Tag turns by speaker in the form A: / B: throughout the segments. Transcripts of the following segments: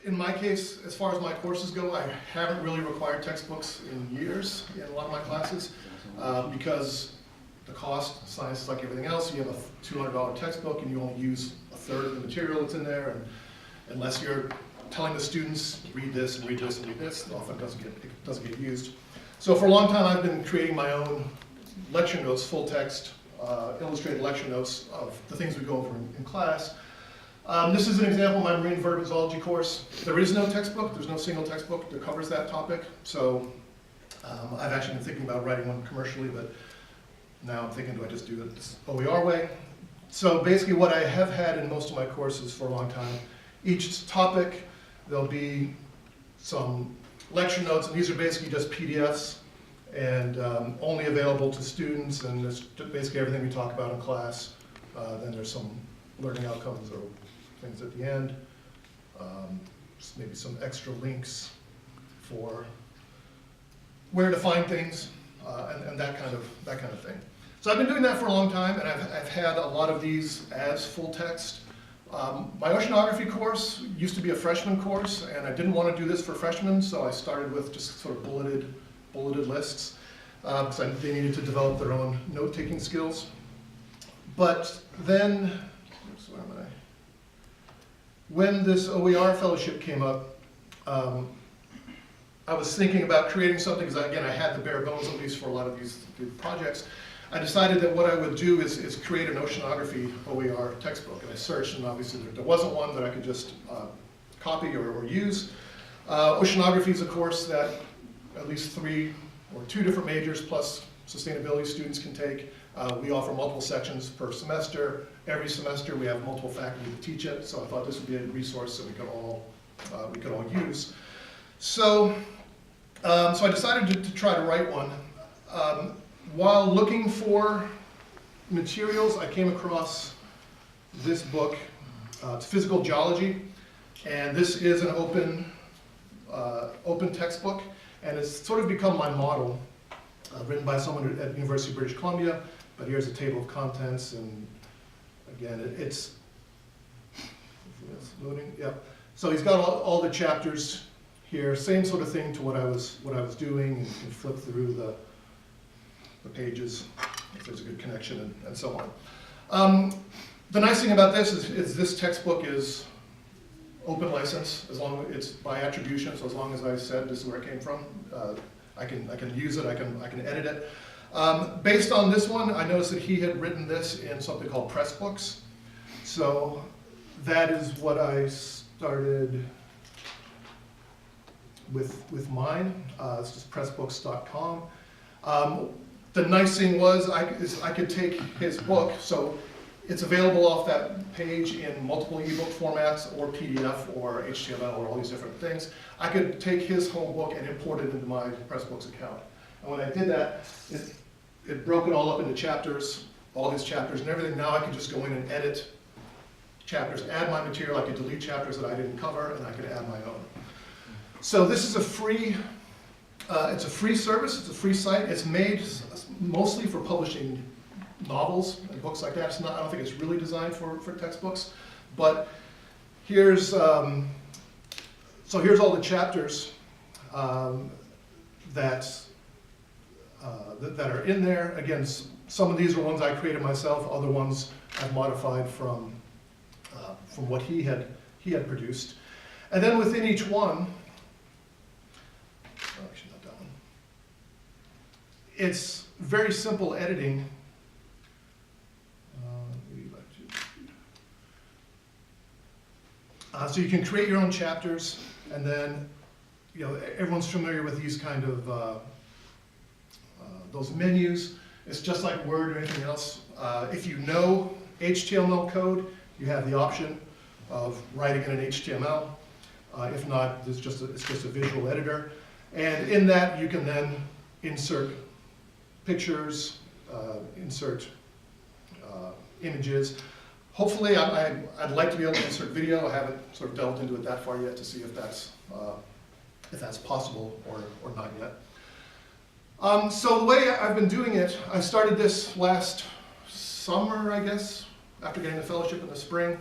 A: In my case, as far as my courses go, I haven't really required textbooks in years in a lot of my classes because the cost, science is like everything else. You have a $200 textbook and you only use a third of the material that's in there, and unless you're telling the students, read this and read this and read this, often it doesn't get used. So for a long time I've been creating my own lecture notes, full text, illustrated lecture notes of the things we go over in class. This is an example of my marine vertebrate zoology course. There is no textbook, there's no single textbook that covers that topic, so I've actually been thinking about writing one commercially, but now I'm thinking, do I just do it this OER way? So basically what I have had in most of my courses for a long time, each topic, there'll be some lecture notes, and these are basically just PDFs, and only available to students, and it's basically everything we talk about in class. Then there's some learning outcomes or things at the end, maybe some extra links for where to find things, and that kind of thing. So I've been doing that for a long time, and I've had a lot of these as full text. My oceanography course used to be a freshman course, and I didn't want to do this for freshmen, so I started with just sort of bulleted lists, because they needed to develop their own note-taking skills. But then, oops, where am I? When this OER fellowship came up, I was thinking about creating something, because again, I had the bare bones, at least for a lot of these projects. I decided that what I would do is create an oceanography OER textbook, and I searched, and obviously there wasn't one that I could just copy or use. Oceanography is a course that at least 3 or 2 different majors plus sustainability students can take. We offer multiple sections per semester. Every semester we have multiple faculty to teach it, so I thought this would be a resource that we could all use. So, so I decided to try to write one. While looking for materials, I came across this book. It's Physical Geology, and this is an open textbook, and it's sort of become my model, written by someone at the University of British Columbia. But here's a table of contents, and again, it's loading. Yep. So he's got all the chapters here. Same sort of thing to what I was doing. You can flip through the pages if there's a good connection, and so on. The nice thing about this is this textbook is open license, as long as it's by attribution. So as long as I said this is where it came from, I can use it. I can edit it. Based on this one, I noticed that he had written this in something called Pressbooks. So that is what I started with mine. It's just pressbooks.com. The nice thing was I could take his book, so it's available off that page in multiple ebook formats or PDF or HTML or all these different things. I could take his home book and import it into my Pressbooks account. And when I did that, it broke it all up into chapters, all his chapters and everything. Now I can just go in and edit chapters, add my material. I could delete chapters that I didn't cover, and I could add my own. So this is a free, it's a free service, it's a free site. It's made mostly for publishing novels and books like that. It's not, I don't think it's really designed for textbooks. But here's, so here's all the chapters that are in there. Again, some of these are ones I created myself. Other ones I've modified from what he had produced. And then within each one, actually not that one. It's very simple editing. So you can create your own chapters, and then everyone's familiar with these kind of those menus. It's just like Word or anything else. If you know HTML code, you have the option of writing in an HTML. If not, it's just a visual editor. And in that, you can then insert pictures, insert images. Hopefully, I'd like to be able to insert video. I haven't sort of delved into it that far yet to see if that's possible or not yet. So the way I've been doing it, I started this last summer, I guess, after getting the fellowship in the spring.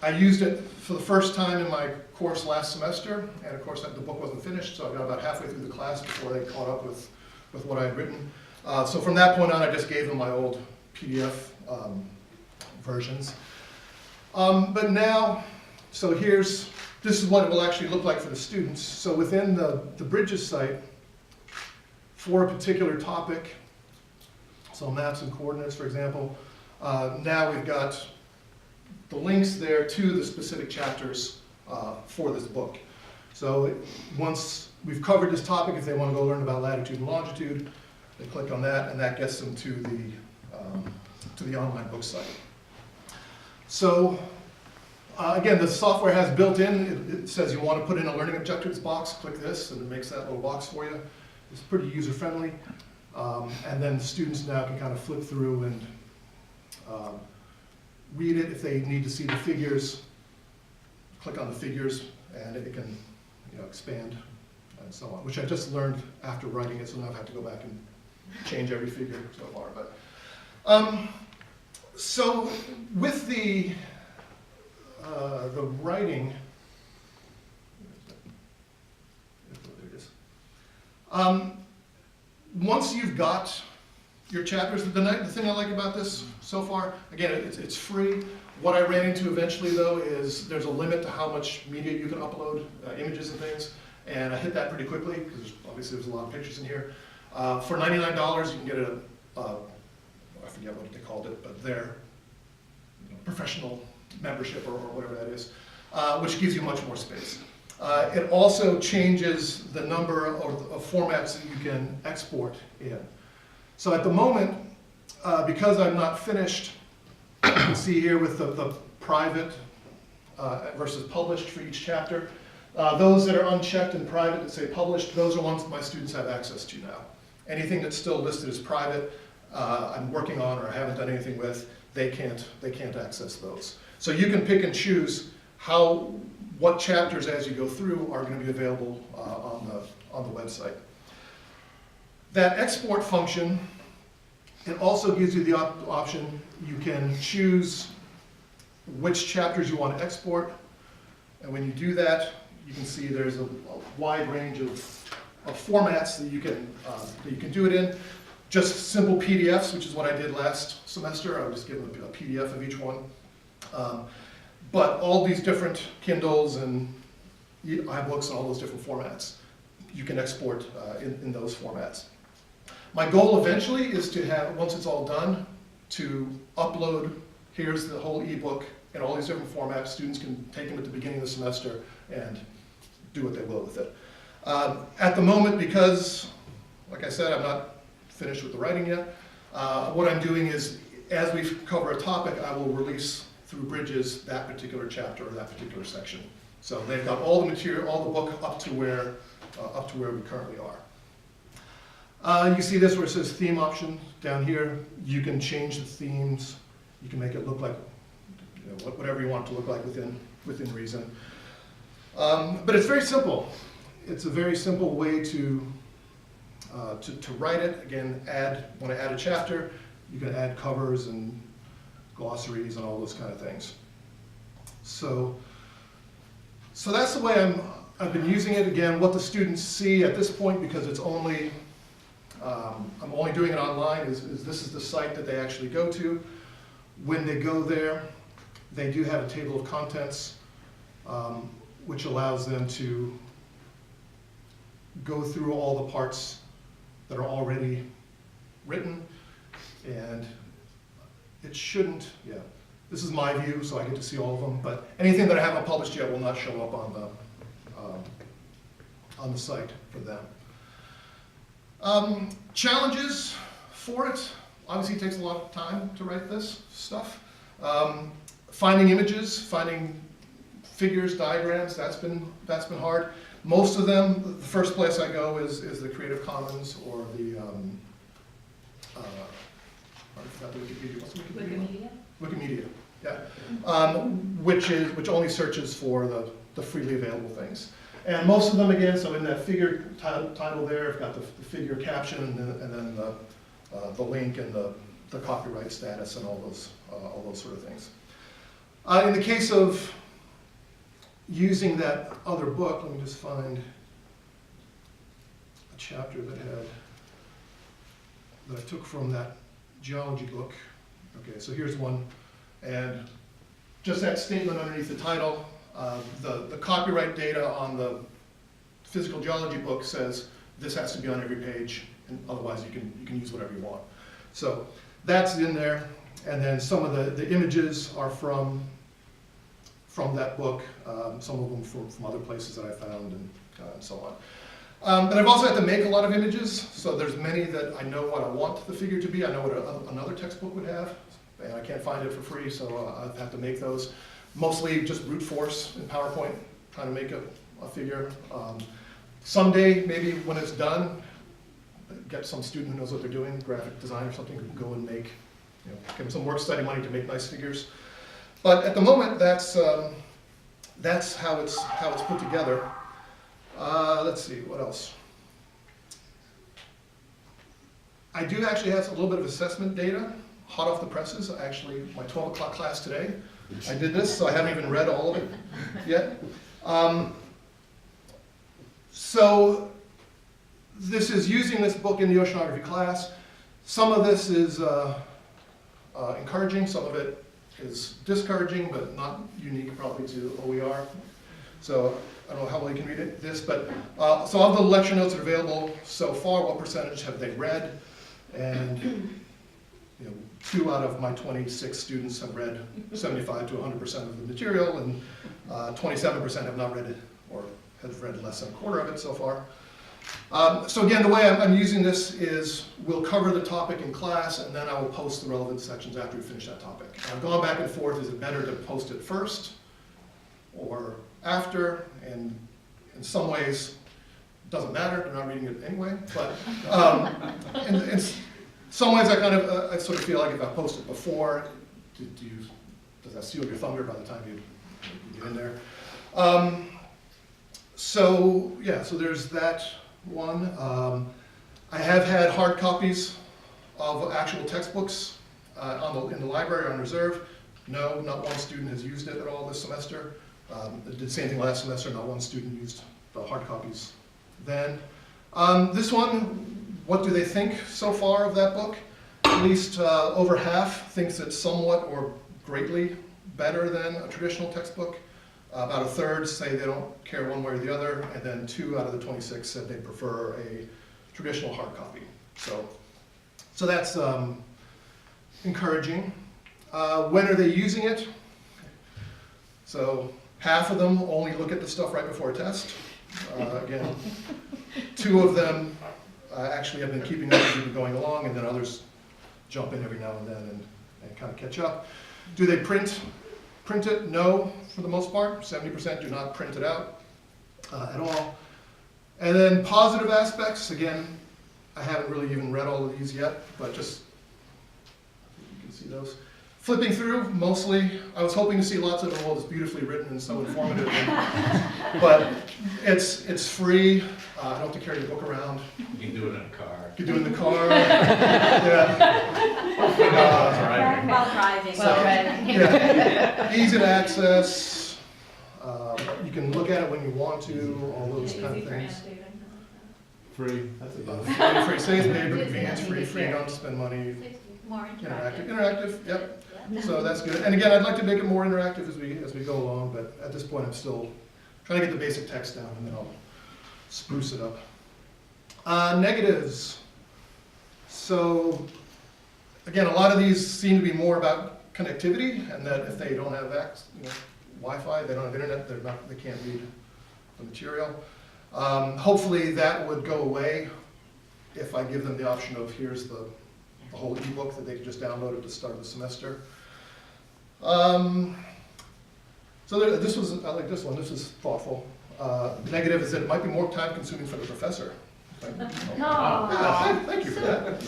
A: I used it for the first time in my course last semester, and of course the book wasn't finished, so I got about halfway through the class before they caught up with what I had written. So from that point on, I just gave them my old PDF versions. But now, so this is what it will actually look like for the students. So within the Bridges site, for a particular topic, so maps and coordinates, for example, now we've got the links there to the specific chapters for this book. So once we've covered this topic, if they want to go learn about latitude and longitude, they click on that, and that gets them to the online book site. So again, the software has built in, it says you want to put in a learning objectives box, click this, and it makes that little box for you. It's pretty user-friendly. And then the students now can kind of flip through and read it. If they need to see the figures, click on the figures, and it can expand and so on, which I just learned after writing it, so now I've had to go back and change every figure so far. But so with the writing, there it is. Once you've got your chapters, the thing I like about this so far, again, it's free. What I ran into eventually, though, is there's a limit to how much media you can upload, images and things, and I hit that pretty quickly, because obviously there's a lot of pictures in here. For $99, you can get I forget what they called it, but their professional membership or whatever that is, which gives you much more space. It also changes the number of formats that you can export in. So at the moment, because I'm not finished, you can see here with the private versus published for each chapter. Those that are unchecked and private that say published, those are ones that my students have access to now. Anything that's still listed as private, I'm working on or I haven't done anything with, they can't access those. So you can pick and choose what chapters as you go through are going to be available on the website. That export function, it also gives you the option, you can choose which chapters you want to export, and when you do that, you can see there's a wide range of formats that you can do it in. Just simple PDFs, which is what I did last semester. I would just give them a PDF of each one. But all these different Kindles and iBooks and all those different formats, you can export in those formats. My goal eventually is to have, once it's all done, to upload, here's the whole ebook in all these different formats. Students can take them at the beginning of the semester and do what they will with it. At the moment, because, like I said, I'm not finished with the writing yet, what I'm doing is, as we cover a topic, I will release through Bridges that particular chapter or that particular section. So they've got all the material, all the book up to where we currently are. You see this where it says theme option down here. You can change the themes. You can make it look like whatever you want it to look like within reason. But it's very simple. It's a very simple way to write it. Again, when I add a chapter, you can add covers and glossaries and all those kind of things. So that's the way I've been using it. Again, what the students see at this point, because it's only I'm only doing it online, is this is the site that they actually go to. When they go there, they do have a table of contents, which allows them to go through all the parts that are already written, and it shouldn't, this is my view, so I get to see all of them, but anything that I haven't published yet will not show up on the site for them. Challenges for it, obviously it takes a lot of time to write this stuff. Finding images, finding figures, diagrams, that's been hard. Most of them, the first place I go is the Creative Commons or the, I forgot the Wikipedia, what's the Wikipedia? Wikimedia, yeah. Which only searches for the freely available things. And most of them, again, so in that figure title there, I've got the figure caption and then the link and the copyright status and all those sort of things. In the case of using that other book, let me just find a chapter that I took from that geology book. Okay, so here's one, and just that statement underneath the title, the copyright data on the physical geology book says this has to be on every page, and otherwise you can use whatever you want. So that's in there, and then some of the images are from that book, some of them from other places that I found, and so on. But I've also had to make a lot of images, so there's many that I know what I want the figure to be. I know what another textbook would have, and I can't find it for free, so I've had to make those. Mostly just brute force in PowerPoint, trying to make a figure. Someday, maybe when it's done, get some student who knows what they're doing, graphic design or something, who can go and make, give them some work study money to make nice figures. But at the moment, that's how it's put together. Let's see, what else? I do actually have a little bit of assessment data, hot off the presses. Actually, my 12 o'clock class today, I did this, so I haven't even read all of it yet. So this is using this book in the oceanography class. Some of this is encouraging, some of it is discouraging, but not unique probably to OER. So I don't know how well you can read this, but so of the lecture notes that are available so far, what percentage have they read? And 2 out of my 26 students have read 75 to 100% of the material, and 27% have not read it, or have read less than a quarter of it so far. So again, the way I'm using this is we'll cover the topic in class, and then I will post the relevant sections after we finish that topic. And I've gone back and forth, is it better to post it first or after? And in some ways, it doesn't matter, they're not reading it anyway. But in some ways, I sort of feel like if I post it before, does that steal your thunder by the time you get in there? So yeah, so there's that one. I have had hard copies of actual textbooks in the library on reserve. No, not one student has used it at all this semester. I did the same thing last semester, not one student used the hard copies then. This one, what do they think so far of that book? At least over half thinks it's somewhat or greatly better than a traditional textbook. About a third say they don't care one way or the other, and then 2 out of the 26 said they prefer a traditional hard copy. So that's encouraging. When are they using it? So half of them only look at the stuff right before a test. Again, 2 of them actually have been keeping up as we've been going along, and then others jump in every now and then and kind of catch up. Do they print it? No, for the most part. 70% do not print it out at all. And then positive aspects, again, I haven't really even read all of these yet, but just, you can see those. Flipping through, mostly, I was hoping to see lots of them, well, it's beautifully written and so informative, but it's free. I don't have to carry the book around.
B: You can do it in a car.
A: You can do it in the car. Yeah.
C: While driving.
A: Yeah. Easy to access. You can look at it when you want to, all those kind of things.
D: Free.
A: That's about free. Safe, neighbor, convenience, free, don't spend money.
C: More
A: Interactive, yep. So that's good. And again, I'd like to make it more interactive as we go along, but at this point I'm still trying to get the basic text down, and then I'll spruce it up. Negatives. So again, a lot of these seem to be more about connectivity, and that if they don't have Wi-Fi, they don't have internet, they can't read the material. Hopefully that would go away if I give them the option of here's the whole ebook that they can just download at the start of the semester. So this was, I like this one, this is thoughtful. Negative is that it might be more time consuming for the professor. Thank you for that.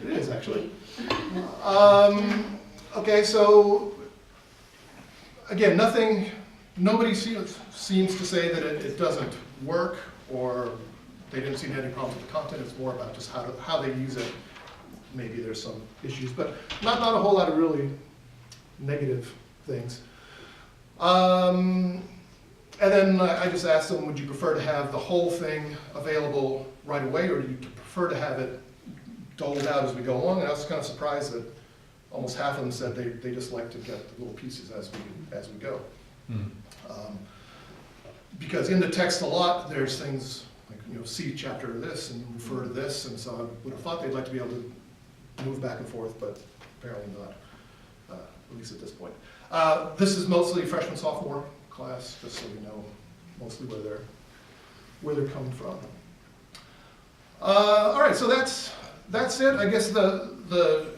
A: It is actually. Okay, so again, nobody seems to say that it doesn't work, or they didn't see any problems with the content. It's more about just how they use it. Maybe there's some issues, but not a whole lot of really negative things. And then I just asked them, would you prefer to have the whole thing available right away, or do you prefer to have it doled out as we go along? And I was kind of surprised that almost half of them said they just like to get the little pieces as we go. Because in the text a lot, there's things like, see chapter of this and refer to this, and so I would have thought they'd like to be able to move back and forth, but apparently not, at least at this point. This is mostly freshman, sophomore class, just so we know mostly where they're coming from. All right, so that's it. I guess the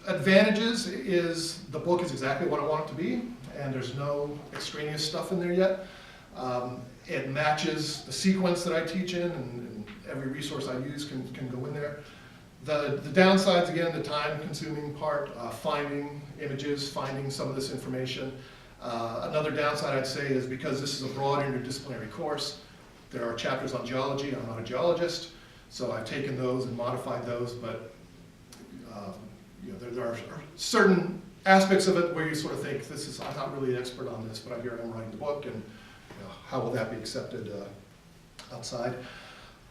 A: advantages is the book is exactly what I want it to be, and there's no extraneous stuff in there yet. It matches the sequence that I teach in, and every resource I use can go in there. The downsides, again, the time-consuming part, finding images, finding some of this information. Another downside, I'd say, is because this is a broad interdisciplinary course, there are chapters on geology. I'm not a geologist, so I've taken those and modified those, but there are certain aspects of it where you sort of think, I'm not really an expert on this, but here I'm writing the book, and how will that be accepted outside?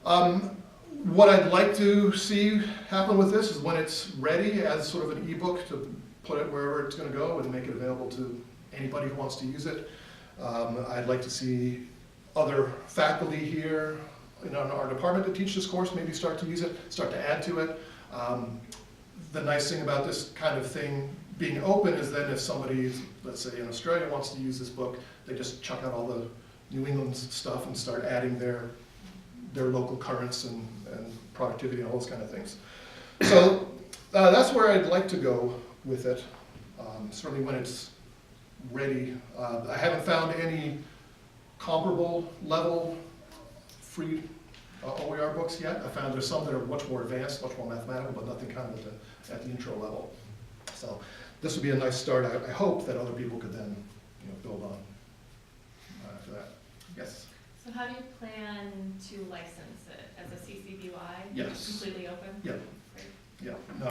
A: What I'd like to see happen with this is when it's ready as sort of an ebook to put it wherever it's going to go and make it available to anybody who wants to use it. I'd like to see other faculty here in our department that teach this course maybe start to use it, start to add to it. The nice thing about this kind of thing being open is then if somebody, let's say in Australia, wants to use this book, they just chuck out all the New England stuff and start adding their local currents and productivity and all those kind of things. So that's where I'd like to go with it, certainly when it's ready. I haven't found any comparable level free OER books yet. I found there's some that are much more advanced, much more mathematical, but nothing kind of at the intro level. So this would be a nice start. I hope that other people could then build on after that. Yes?
C: So how do you plan to license it as a CC BY?
A: Yes.
C: Completely open?
A: Yeah.
C: Great.
A: Yeah. No,